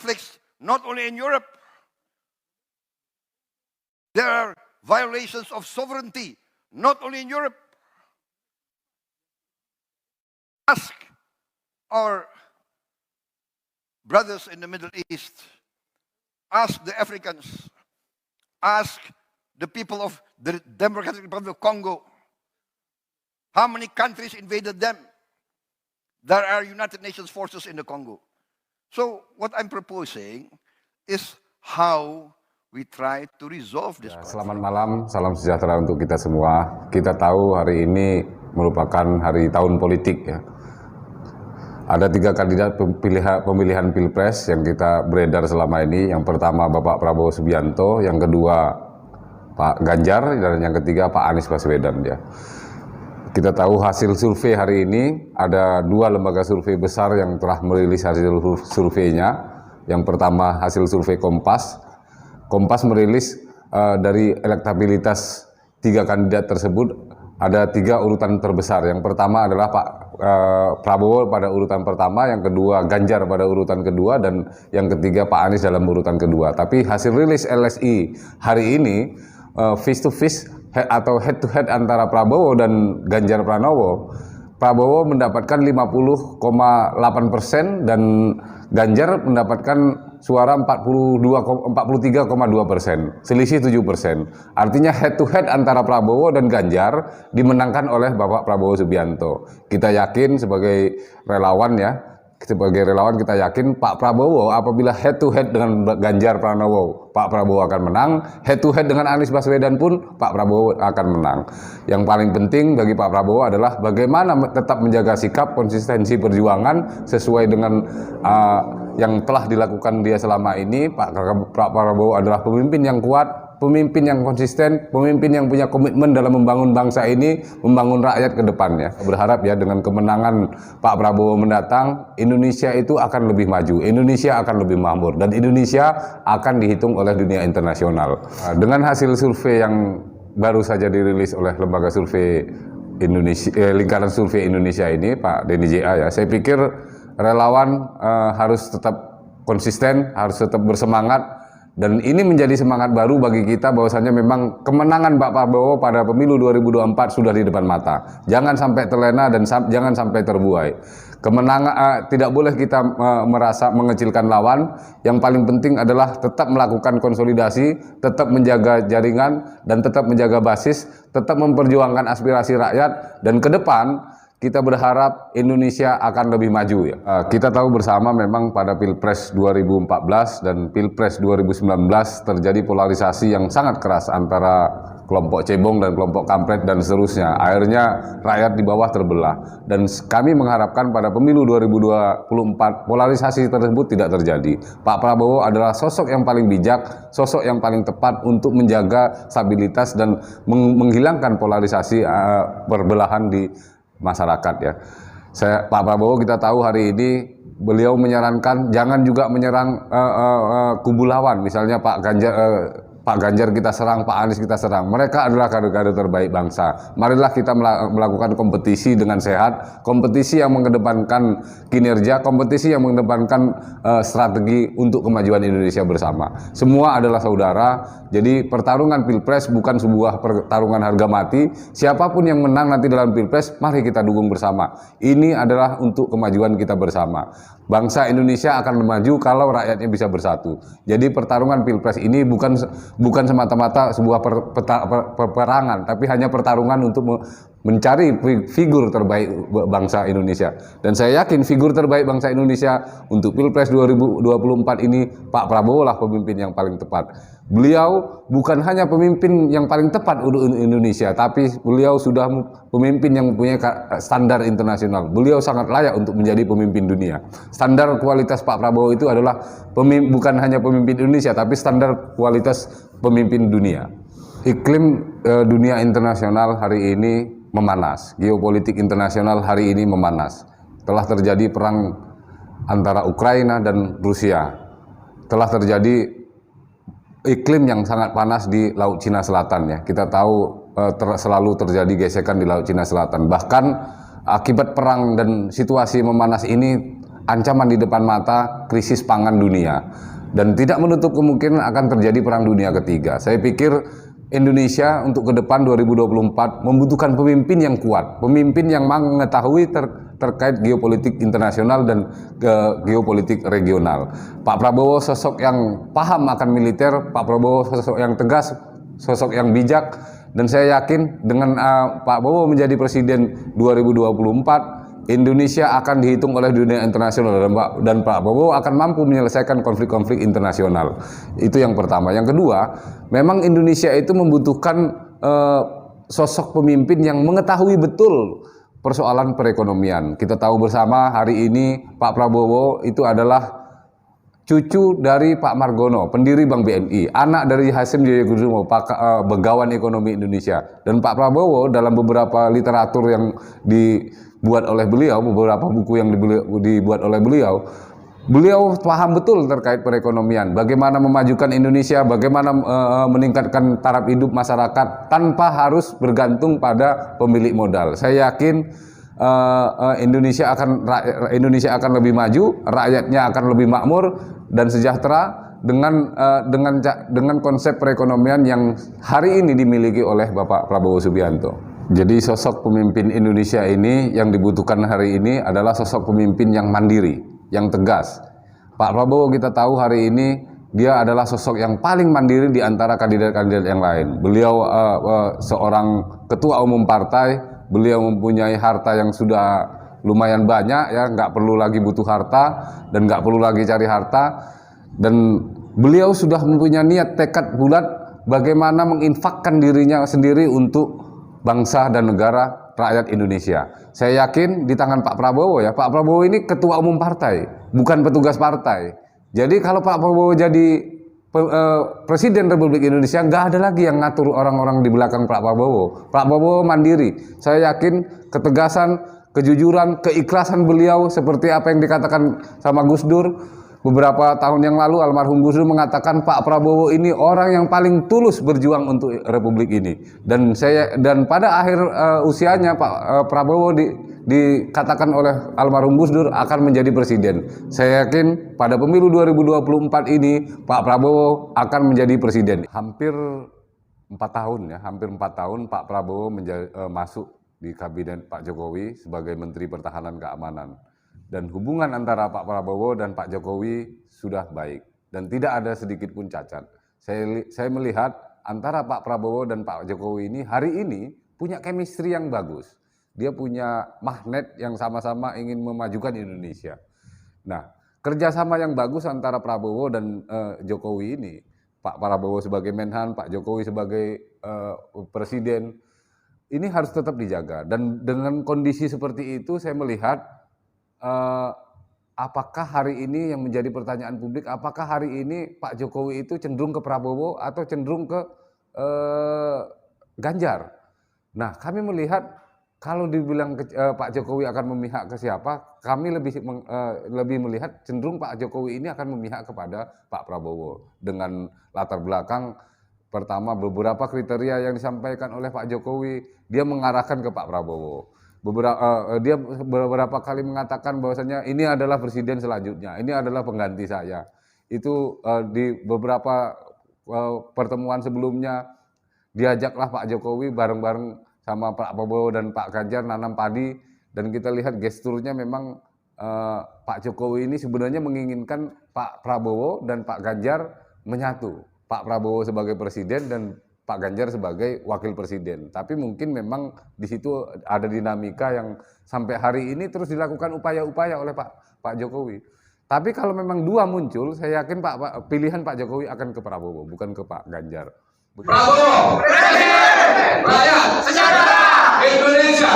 conflicts not only in Europe. There are violations of sovereignty not only in Europe. Ask our brothers in the Middle East, ask the Africans, ask the people of the Democratic Republic of Congo, how many countries invaded them? There are United Nations forces in the Congo. So what I'm proposing is how we try to resolve this conflict. Selamat malam, salam sejahtera untuk kita semua. Kita tahu hari ini merupakan hari tahun politik ya. Ada 3 kandidat pemilihan Pilpres yang kita beredar selama ini. Yang pertama Bapak Prabowo Subianto, yang kedua Pak Ganjar, dan yang ketiga Pak Anies Baswedan ya. Kita tahu hasil survei hari ini, ada 2 lembaga survei besar yang telah merilis hasil surveinya. Yang pertama hasil survei Kompas. Kompas merilis dari elektabilitas 3 kandidat tersebut ada 3 urutan terbesar. Yang pertama adalah Pak Prabowo pada urutan pertama, yang kedua Ganjar pada urutan kedua, dan yang ketiga Pak Anies dalam urutan kedua. Tapi hasil rilis LSI hari ini face to face atau head to head antara Prabowo dan Ganjar Pranowo, Prabowo mendapatkan 50,8% dan Ganjar mendapatkan suara 43,2%, selisih 7%. Artinya head to head antara Prabowo dan Ganjar dimenangkan oleh Bapak Prabowo Subianto. Kita yakin sebagai relawan kita yakin Pak Prabowo apabila head to head dengan Ganjar Pranowo, Pak Prabowo akan menang. Head to head dengan Anies Baswedan pun Pak Prabowo akan menang. Yang paling penting bagi Pak Prabowo adalah bagaimana tetap menjaga sikap konsistensi perjuangan sesuai dengan yang telah dilakukan dia selama ini. Pak Prabowo adalah pemimpin yang kuat, pemimpin yang konsisten, pemimpin yang punya komitmen dalam membangun bangsa ini, membangun rakyat ke depannya. Berharap ya dengan kemenangan Pak Prabowo mendatang, Indonesia itu akan lebih maju, Indonesia akan lebih makmur, dan Indonesia akan dihitung oleh dunia internasional. Dengan hasil survei yang baru saja dirilis oleh lembaga survei Indonesia, lingkaran survei Indonesia ini, Pak Denny JA ya, saya pikir relawan harus tetap konsisten, harus tetap bersemangat. Dan ini menjadi semangat baru bagi kita bahwasanya memang kemenangan Pak Prabowo pada pemilu 2024 sudah di depan mata. Jangan sampai terlena dan jangan sampai terbuai. Kemenangan tidak boleh kita merasa mengecilkan lawan. Yang paling penting adalah tetap melakukan konsolidasi, tetap menjaga jaringan dan tetap menjaga basis, tetap memperjuangkan aspirasi rakyat, dan ke depan kita berharap Indonesia akan lebih maju ya. Kita tahu bersama memang pada Pilpres 2014 dan Pilpres 2019 terjadi polarisasi yang sangat keras antara kelompok cebong dan kelompok kampret dan seterusnya. Akhirnya rakyat di bawah terbelah. Dan kami mengharapkan pada pemilu 2024 polarisasi tersebut tidak terjadi. Pak Prabowo adalah sosok yang paling bijak, sosok yang paling tepat untuk menjaga stabilitas dan menghilangkan polarisasi perbelahan di masyarakat ya. Pak Prabowo kita tahu hari ini beliau menyarankan jangan juga menyerang kubu lawan, misalnya Pak Ganjar kita serang, Pak Anies kita serang. Mereka adalah kader-kader terbaik bangsa. Marilah kita melakukan kompetisi dengan sehat, kompetisi yang mengedepankan kinerja, kompetisi yang mengedepankan strategi untuk kemajuan Indonesia bersama. Semua adalah saudara. Jadi pertarungan Pilpres bukan sebuah pertarungan harga mati. Siapapun yang menang nanti dalam Pilpres, mari kita dukung bersama. Ini adalah untuk kemajuan kita bersama. Bangsa Indonesia akan maju kalau rakyatnya bisa bersatu. Jadi pertarungan Pilpres ini bukan semata-mata sebuah peperangan, tapi hanya pertarungan untuk mencari figur terbaik bangsa Indonesia. Dan saya yakin figur terbaik bangsa Indonesia untuk Pilpres 2024 ini Pak Prabowo lah pemimpin yang paling tepat. Beliau bukan hanya pemimpin yang paling tepat untuk Indonesia, tapi beliau sudah pemimpin yang punya standar internasional. Beliau sangat layak untuk menjadi pemimpin dunia. Standar kualitas Pak Prabowo itu adalah bukan hanya pemimpin Indonesia, tapi standar kualitas pemimpin dunia. Iklim dunia internasional hari ini memanas, geopolitik internasional hari ini memanas. Telah terjadi perang antara Ukraina dan Rusia. Telah terjadi iklim yang sangat panas di Laut Cina Selatan ya. Kita tahu selalu terjadi gesekan di Laut Cina Selatan. Bahkan akibat perang dan situasi memanas ini ancaman di depan mata krisis pangan dunia. Dan tidak menutup kemungkinan akan terjadi perang dunia ketiga. Saya pikir Indonesia untuk ke depan 2024 membutuhkan pemimpin yang kuat, pemimpin yang mengetahui terkait geopolitik internasional dan geopolitik regional. Pak Prabowo sosok yang paham akan militer, Pak Prabowo sosok yang tegas, sosok yang bijak, dan saya yakin dengan Pak Prabowo menjadi presiden 2024, Indonesia akan dihitung oleh dunia internasional dan Pak Prabowo akan mampu menyelesaikan konflik-konflik internasional. Itu yang pertama. Yang kedua, memang Indonesia itu membutuhkan sosok pemimpin yang mengetahui betul persoalan perekonomian. Kita tahu bersama hari ini Pak Prabowo itu adalah cucu dari Pak Margono, pendiri Bank BNI, anak dari Hasyim Joyokusumo, Begawan Ekonomi Indonesia. Dan Pak Prabowo dalam beberapa literatur yang dibuat oleh beliau, beberapa buku yang dibuat oleh beliau, beliau paham betul terkait perekonomian, bagaimana memajukan Indonesia, bagaimana meningkatkan taraf hidup masyarakat tanpa harus bergantung pada pemilik modal. Saya yakin Indonesia akan lebih maju, rakyatnya akan lebih makmur dan sejahtera dengan konsep perekonomian yang hari ini dimiliki oleh Bapak Prabowo Subianto. Jadi sosok pemimpin Indonesia ini yang dibutuhkan hari ini adalah sosok pemimpin yang mandiri, yang tegas. Pak Prabowo kita tahu hari ini dia adalah sosok yang paling mandiri di antara kandidat-kandidat yang lain. Beliau seorang ketua umum partai, beliau mempunyai harta yang sudah lumayan banyak, ya, nggak perlu lagi butuh harta dan nggak perlu lagi cari harta. Dan beliau sudah mempunyai niat tekad bulat bagaimana menginfakkan dirinya sendiri untuk bangsa dan negara rakyat Indonesia. Saya yakin di tangan Pak Prabowo, ya, Pak Prabowo ini ketua umum partai, bukan petugas partai. Jadi kalau Pak Prabowo jadi Presiden Republik Indonesia, nggak ada lagi yang ngatur orang-orang di belakang Pak Prabowo. Pak Prabowo mandiri. Saya yakin ketegasan, kejujuran, keikhlasan beliau seperti apa yang dikatakan sama Gus Dur beberapa tahun yang lalu. Almarhum Gus Dur mengatakan Pak Prabowo ini orang yang paling tulus berjuang untuk Republik ini. Dan pada akhir usianya Pak Prabowo dikatakan oleh almarhum Gus Dur akan menjadi presiden. Saya yakin pada pemilu 2024 ini Pak Prabowo akan menjadi presiden. Hampir 4 tahun Pak Prabowo masuk di kabinet Pak Jokowi sebagai Menteri Pertahanan Keamanan. Dan hubungan antara Pak Prabowo dan Pak Jokowi sudah baik dan tidak ada sedikit pun cacat. Saya melihat antara Pak Prabowo dan Pak Jokowi ini hari ini punya chemistry yang bagus. Dia punya magnet yang sama-sama ingin memajukan Indonesia. Nah, kerjasama yang bagus antara Prabowo dan Jokowi ini, Pak Prabowo sebagai Menhan, Pak Jokowi sebagai Presiden, ini harus tetap dijaga. Dan dengan kondisi seperti itu saya melihat apakah hari ini yang menjadi pertanyaan publik, apakah hari ini Pak Jokowi itu cenderung ke Prabowo atau cenderung ke Ganjar. Nah, kami melihat kalau dibilang Pak Jokowi akan memihak ke siapa, kami lebih melihat cenderung Pak Jokowi ini akan memihak kepada Pak Prabowo. Dengan latar belakang pertama beberapa kriteria yang disampaikan oleh Pak Jokowi, dia mengarahkan ke Pak Prabowo. Dia beberapa kali mengatakan bahwasanya ini adalah presiden selanjutnya, ini adalah pengganti saya. Itu di beberapa pertemuan sebelumnya diajaklah Pak Jokowi bareng-bareng sama Pak Prabowo dan Pak Ganjar nanam padi, dan kita lihat gesturnya memang Pak Jokowi ini sebenarnya menginginkan Pak Prabowo dan Pak Ganjar menyatu. Pak Prabowo sebagai presiden dan Pak Ganjar sebagai wakil presiden. Tapi mungkin memang di situ ada dinamika yang sampai hari ini terus dilakukan upaya-upaya oleh Pak Jokowi. Tapi kalau memang dua muncul, saya yakin pilihan Pak Jokowi akan ke Prabowo, bukan ke Pak Ganjar. Prabowo, presiden, rakyat sejahtera, Indonesia.